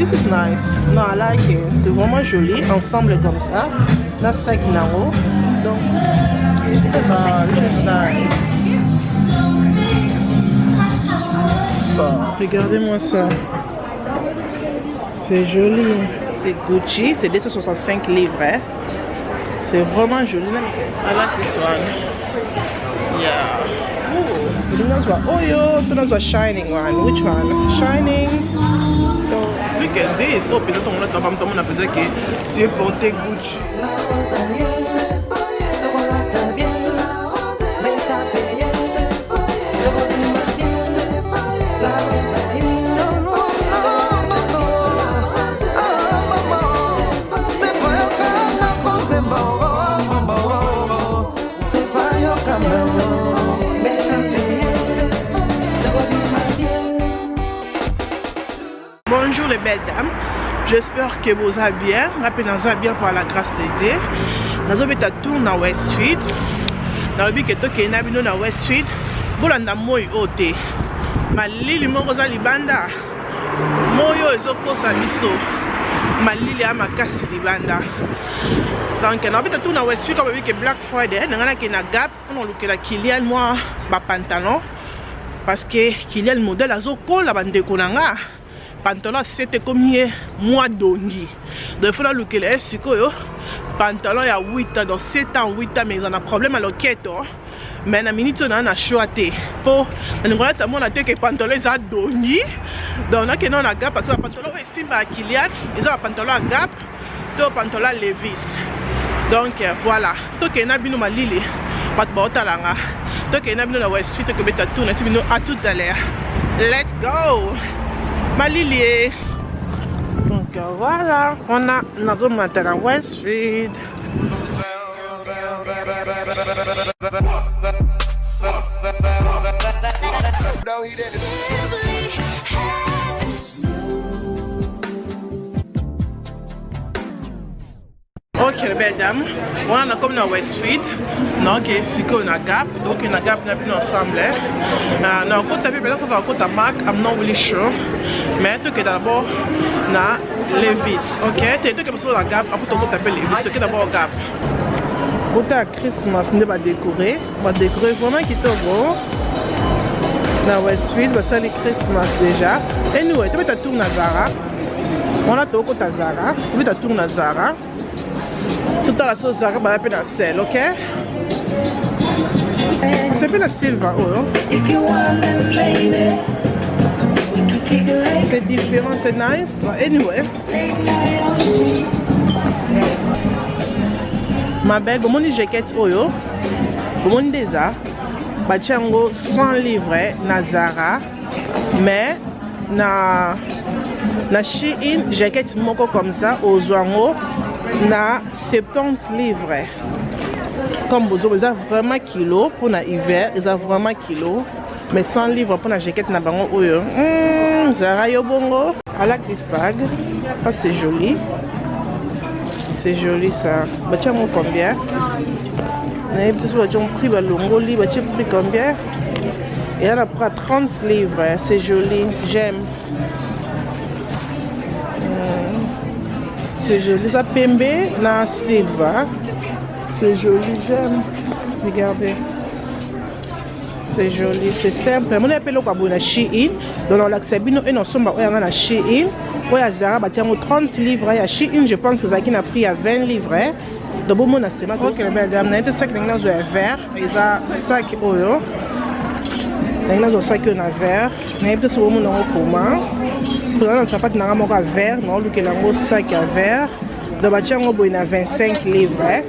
This is nice. No, I like it. C'est vraiment joli. Ensemble comme ça. Là, ça qui n'a pas. Donc, this is nice. Ça. Regardez-moi ça. C'est joli. C'est Gucci. C'est 265 livres. Hein? C'est vraiment joli. I like this one. Yeah. Oh, yo, those are shining one. Which one? Shining. So, look at this. Oh, peut-être on a peut-être que tu es porté Gucci. Bonjour les belles dames, j'espère que vous allez bien. Rappelez-nous bien par la grâce de Dieu. Nous avons fait un tour dans Westfield. Dans le but que tu es dans Westfield, vous avez moi ôté. Ma lili morosa libanda. Moyo ezokosa biso. Ma lili a makasi libanda. Donc nous avons fait un tour dans Westfield comme que Black Friday. Nous avons fait un gap. On a look la Kylian moi ba pantalon parce que Kylian modèle azoko la bande konanga. Pantalon c'était combien mois dongi. Donc il faut look les sikoyo. Pantalon il y a 8 ans, donc 7 ans, 8 ans, mais ils ont un problème à l'enquête. Mais la minute on a choisi pour nous voilà ça mon attaque que pantalon ils a dongi. Donc on a que non la gap parce que pantalon est simple à Kylian, ils ont un pantalon à gap, tout pantalon Levi's. Donc voilà, tout que na bino malili pas de botalanga. Tout que na bino na Westfield que beta tourner si bino à tout à l'heure. Let's go. Malili. Donc voilà, on a notre matin à Westfield. Ok, mesdames, on a comme dans Westfield, donc c'est qu'on a Gap, donc on a Gap nous ensemble. Non, quand tu as vu peut-être qu'on a côté Mac, I'm not really sure, mais tout que d'abord na Levi's, ok, tu tout que sur la Gap, après tu t'appelles Levi's, tu que d'abord Gap. Pour ta Christmas, on va décorer vraiment qui est beau. Dans Westfield, ça c'est Christmas déjà. Et nous, tu vas tourner à Zara. On a tout côté Zara, tu vas tourner à Zara. Tout à la sauce Zara, bah appelle la sel, ok? C'est pas la silver, oh. C'est différent, c'est nice, but anyway. Ma belle, comment on jaquette, oh yo? Comment on déjà? Bah tiens, 100 livres na Zara, mais na Shein jaquette moko comme ça aux Zwango. Na 70 livres. Comme vous avez vraiment kilo pour l'hiver, ils ont vraiment kilo. Mais 100 livres pour la jaquette na bango oyo. Zara yo bongo. I like this bag. Ça c'est joli. C'est joli ça. Bah tiens moi combien? Mais peut-être que prix ba longo li, bah tiens prix combien? Et elle a pris 30 livres. C'est joli. J'aime. C'est joli, ça pembe na silver. C'est joli, j'aime. Regardez. C'est joli, c'est simple. Mon appelle au Kabou na Shein. Donc on l'accepte bien et non somba on a Shein. On a Zara bâtir 30 livres à Shein, je pense que ça qui n'a pris à 20 livres. Donc bon mon assez OK les mesdames, on a un sac dans vert, et ça sac oyo. On a un sac en vert, on a peut-être mon nom pour moi. Pour le sapat na moko vert, non lu que lango sac à vert. Donc ba tiango boy na 25 livres.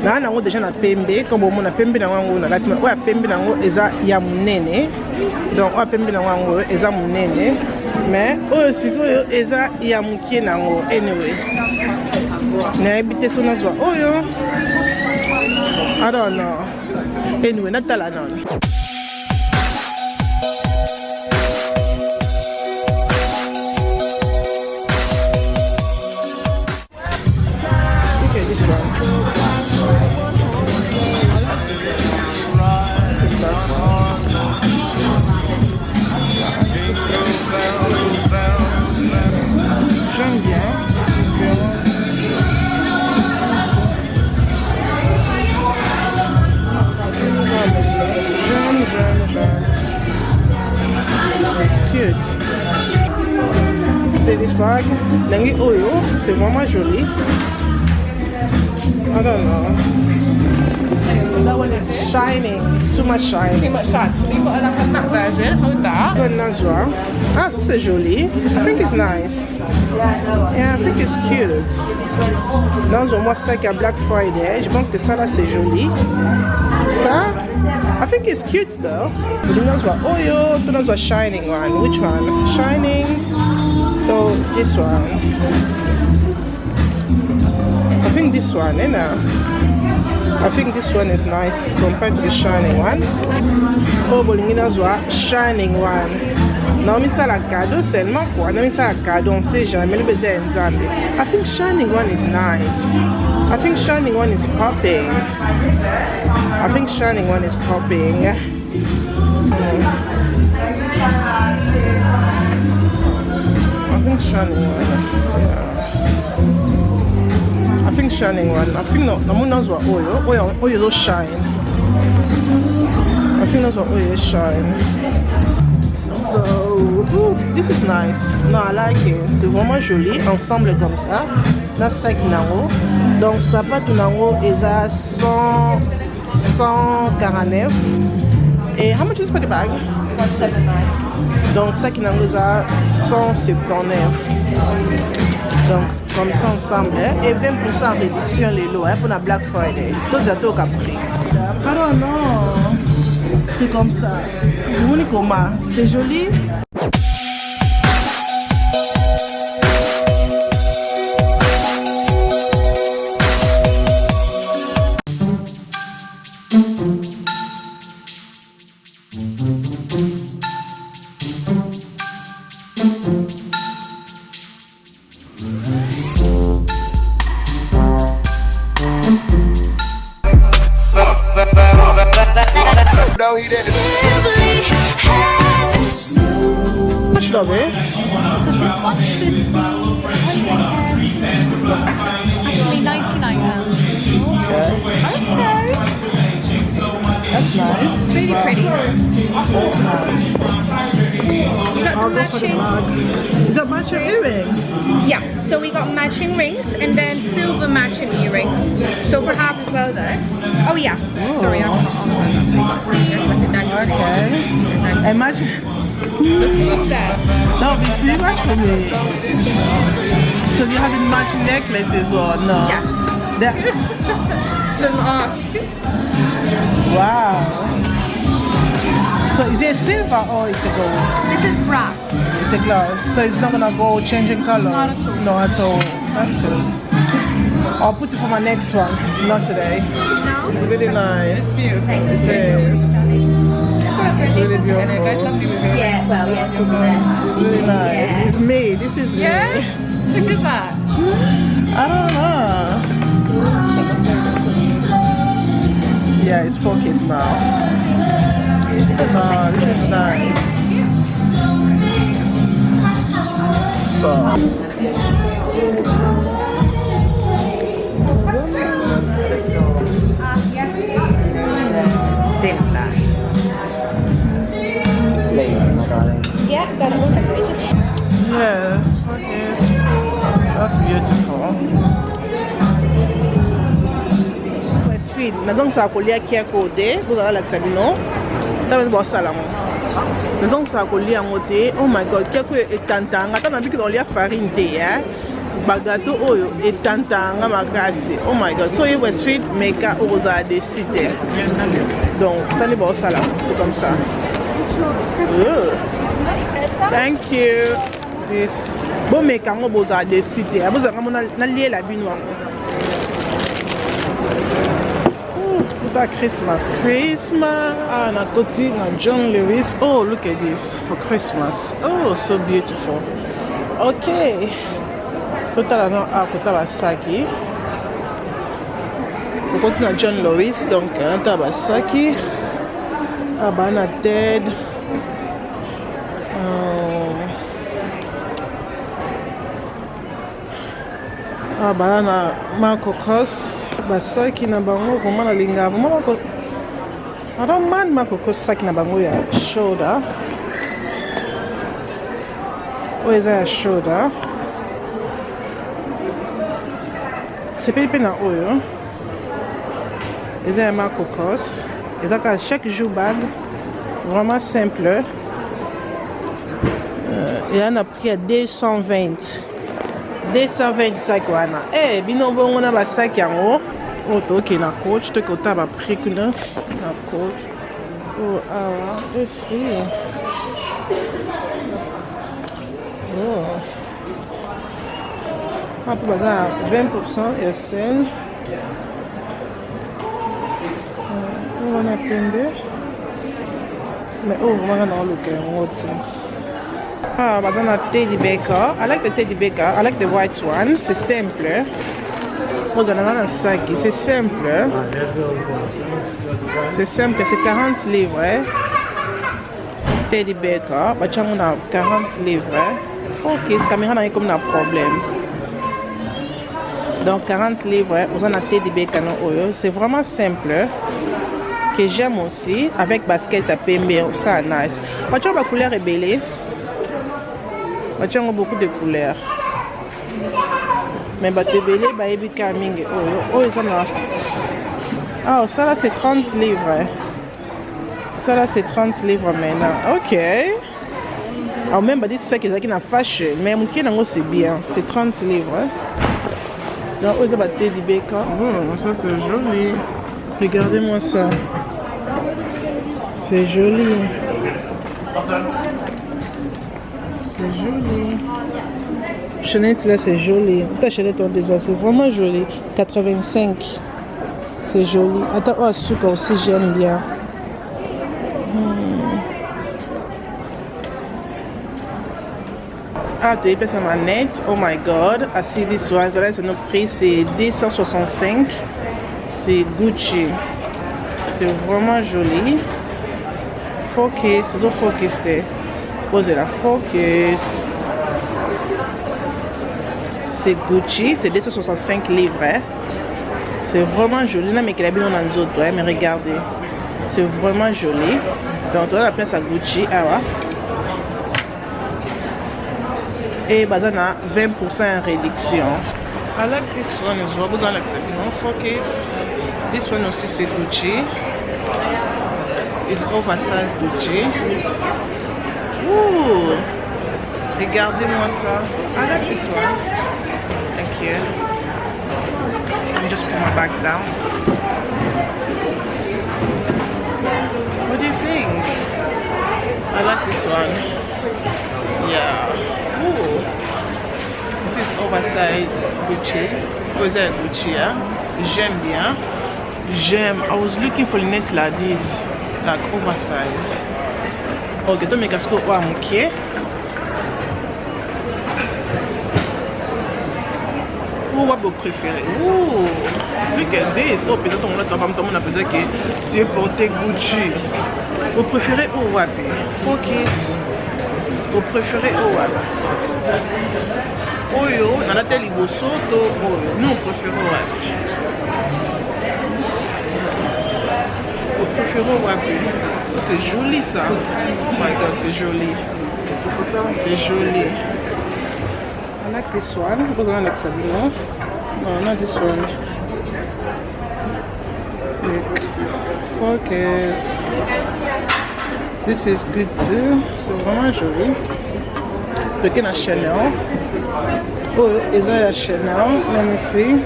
Na nango déjà na pembe, comme on a pembe na wango na latima. Oya pembe nango eza ya munene. Donc oya pembe na wango eza munene. Mais oyo sikoyo eza ya mukie nango anyway. Na ebite sona zwa oyo. I don't know. Anyway, natala non. see this bag? Lengi Oyo, c'est vraiment joli. I don't know. That one is shining. It's too much shine. Too much shine. So we've got like a matte version. Hold that. One as well. Ah, c'est joli. I think it's nice. Yeah, I think it's cute. Dans au moins ça qui a Black Friday. Je pense que ça là c'est joli. Ça, I think it's cute though. This one. Oh yo, this one shining one. Which one? Shining. So this one. I think this one, you know. I think this one is nice compared to the shining one. Oh, Bolingina's one, shining one. Non, mais ça la cadeau seulement quoi. Non, mais ça la cadeau, on sait jamais le baiser en Zambie. I think shining one is nice. I think shining one is popping. I think shining one is popping. I think shining one. Yeah. I think shining one. I think no knows what oil will shine. I think that's what oil shine. So ooh, this is nice. No, I like it. C'est vraiment joli. Ensemble comme ça. Là, 5 nango. Donc ça pas tout nango is à 149. Et how much is for the bag? 179. Donc 5 nango is à 179. Donc comme ça ensemble et 20% en réduction les lots pour la Black Friday. Tous les autres ont pris. I don't know. C'est comme ça. Vous voulez comment? C'est joli. No, he didn't. How much love it? So this one should be £99. Okay. Okay. That's nice. Really pretty. That's nice. We got I'll the go for the matching. mug. Is that matching earring? Yeah, so we got matching rings and then silver matching earrings. Silver half as well there. Oh yeah. Oh. Sorry, I forgot all about that. So we got these. Okay. And matching. What's that? No, it's too much for me. So you have the matching necklaces or no? Yes. Some Wow. So is it silver or is it gold? This is brass. It's a glass. So it's not gonna go changing color? Not at all. No, at all. That's cool. I'll put it for my next one. Not today. No? It's really nice. Thank you. It is. It's really beautiful. Yeah, well, yeah. It's really nice. It's me. This is me. Yeah? Look at that. I don't know. Yeah, it's focused now. Oh, this is nice. So. Yeah, got it. One second. Just... Yes, focus. That's beautiful. Westfield, nazong sa kolia kia kode, vous allez l'examiner. T'as vu ça là moi. Nazong sa kolia ngote. Oh my god, kia ko etantanga, t'as envie que dans lia farine té hein. Bagato oyo etantanga makasi. Oh my god, so Westfield meka oza décider. Donc, t'as vu ça là, c'est comme ça. Thank you. This bon mais quand on boza décider, vous avez na lié la binoa. That Christmas. Ah, na côté na John Lewis. Oh, look at this for Christmas. Oh, so beautiful. Okay. Kota na kota basaki. Kota na John Lewis donc na basaki. Abana dead. Banana makokos basaki na bango vraiment na linga vraiment I don't mind makokos saki na bango ya shoulder oyo eza ya shoulder. sepeli mpe na oyo eza ya marque Cos, eza kaka chaque jour bag, vraiment simple. Eza na prix ya 220 sac wana. Bino bongo na basac yango oyo toke na coach, toke ota ba prix kuna na coach. Awa esi mpo baza na 20% ya sel wana pembe, mais oyo vraiment na oluka yango te. Baza na Teddy Baker. I like the Teddy Baker. I like the white one. C'est simple. Vous en avez un sac. C'est simple. C'est simple. C'est 40 livres. Teddy Baker. Bah tiens, on a 40 livres. Ok, la caméra n'a comme un problème. Donc 40 livres. Vous en avez Teddy Baker. C'est vraiment simple. Que j'aime aussi. Avec basket à PMB. Ça nice. Bah tiens, ma couleur est belle. Batiango beaucoup de couleurs, mais batebele bayebi ka mingi oyo eza na ça là c'est 30 livres, ça là c'est 30 livres maintenant. Ok, alors même dit ça qu'ils na fashion, mais mon qui nango c'est bien, c'est 30 livres. Donc oyo ba Teddy Baker. Ça c'est joli, regardez-moi ça, c'est joli. C'est joli. Chaînette là c'est joli. Ta chaînette en déjà c'est vraiment joli. 85. C'est joli. Attends, oh sucre aussi j'aime bien. Tu es passé ma net. Oh my god. I see this one. C'est notre prix c'est 265. C'est Gucci. C'est vraiment joli. Focus. C'est focus. Posez la focus. C'est Gucci, c'est 265 livres. C'est vraiment joli. Là, mais mais regardez, c'est vraiment joli. Donc, on va la place à Gucci. Et bah, on a 20% en réduction. I like this one as well. Vous allez accepter mon focus. This one aussi, c'est Gucci. It's oversized Gucci. Ooh, regardez-moi ça. I like this one. Thank you. Let me just put my bag down. What do you think? I like this one. Yeah. Ooh. This is oversized Gucci. Oh, is that Gucci? Hein? J'aime bien. J'aime. I was looking for lunettes like this, like oversized. Ok, donc mes casques au amouké. Où va vous préférer? Ouh, regardez, ça peut-être on a peut-être que tu es porté Gucci. Vous préférez où va? Focus. Vous préférez où va? Oyo, dans la télé bosso, nous on préfère où va? Vous préférez où va? C'est joli ça. Oh my god, c'est joli. C'est joli. I like this one. Vous en like ça, non? No, not this one. Look. Focus. This is good too. C'est vraiment joli. Peut-être la Chanel. Oh, is that a Chanel? Let me see.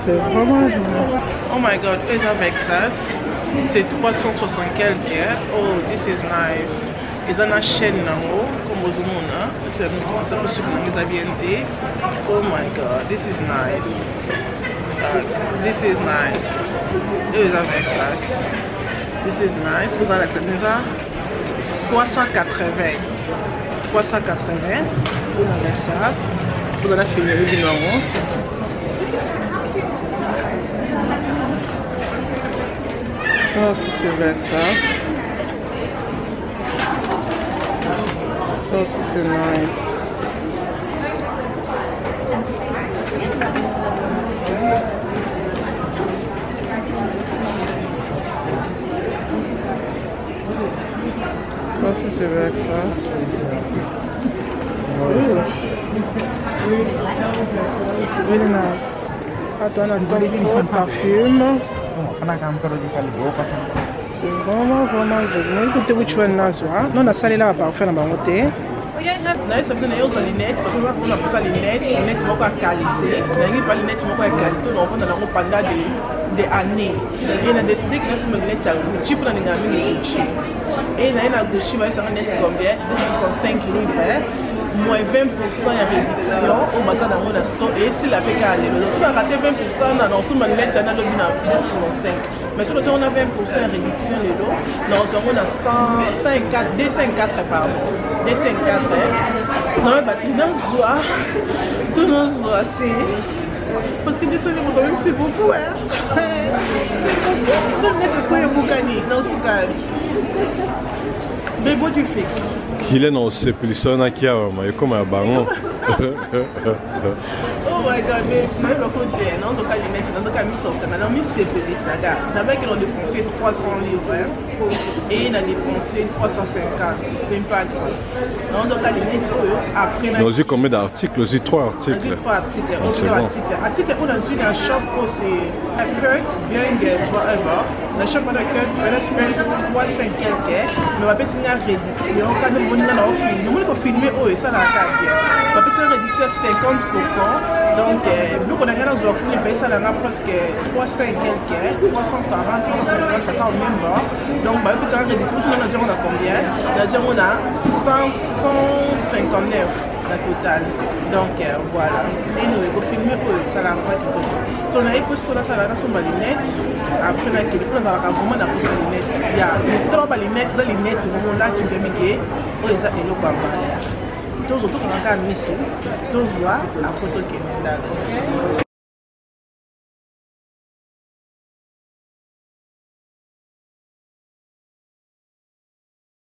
C'est vraiment joli. Oh my god, is that Vexas? C'est 360 quelques. Oh, this is nice. Ils ont une chaîne comme vous le voyez. Oh my god, this is nice. This is nice. Ils ont Vexas. This is nice. Vous allez accepter ça? 380. 380. Vous avez ça. Vous allez finir le numéro. Ça aussi c'est Versace. Ça aussi c'est nice. Ça aussi c'est Versace. Really nice. Attends, on a Tom Ford parfume. C'est vraiment joli. Écoutez, which one là, non, on a salé là parfum dans ma montée. We don't have. Là, ça vient aux lunettes parce que on appelle ça lunettes beaucoup à qualité. On n'a pas lunettes beaucoup à qualité, on vend dans pendant des années. Et on a décidé que les lunettes à Gucci pour les gamins de Gucci. Et on a Gucci, va être lunettes combien? 265 livres. Moins 20% de réduction au bazar dans mon store et si la PK allait. Mais si on a raté 20%, on a lancé ma lettre à 265. Mais si on a 20% de réduction, on a 154, D54 pardon. D54. Non, mais tout dans joie. Tout dans joie. Parce que des années, quand même, c'est beaucoup. Hein? C'est beaucoup. C'est le net pour un boucani dans ce cas. Mais bon, tu fais. Kile na osepelisa kia ma comme un bango. Oh my god, mais moi je côté non so kali net dans ka miso kana non mi sepelisa ga. D'abord qu'ils ont dépensé 300 livres et il a dépensé 350. C'est pas grave. Non so kali net après Nous avons combien d'articles? Aussi 3 articles. J'ai 3 articles. Article on a vu dans shop c'est la Kurt bien get whatever. Dans shop on a Kurt la spend 350 quelques. Mais on va passer une réduction quand nous on a filmé. Nous on filmer oh et ça la carte bien. On va passer une réduction à 50%. Donc, nous, on a gagné dans le pays, ça a presque 300 quelques, 340, 350, ça au même bord. Donc, on a une réduction. Nous, on a combien? On a 559 la totale. Donc, voilà. Et nous, on a filmé, ça l'a pas tout. Si on a eu plus que ça, ça a sur ma lunette. Après, on a vraiment la pousse à lunette. Il y a trop de lunettes, les lunettes, là, tu me dis que ça est le tous autour de la mise tous à côté de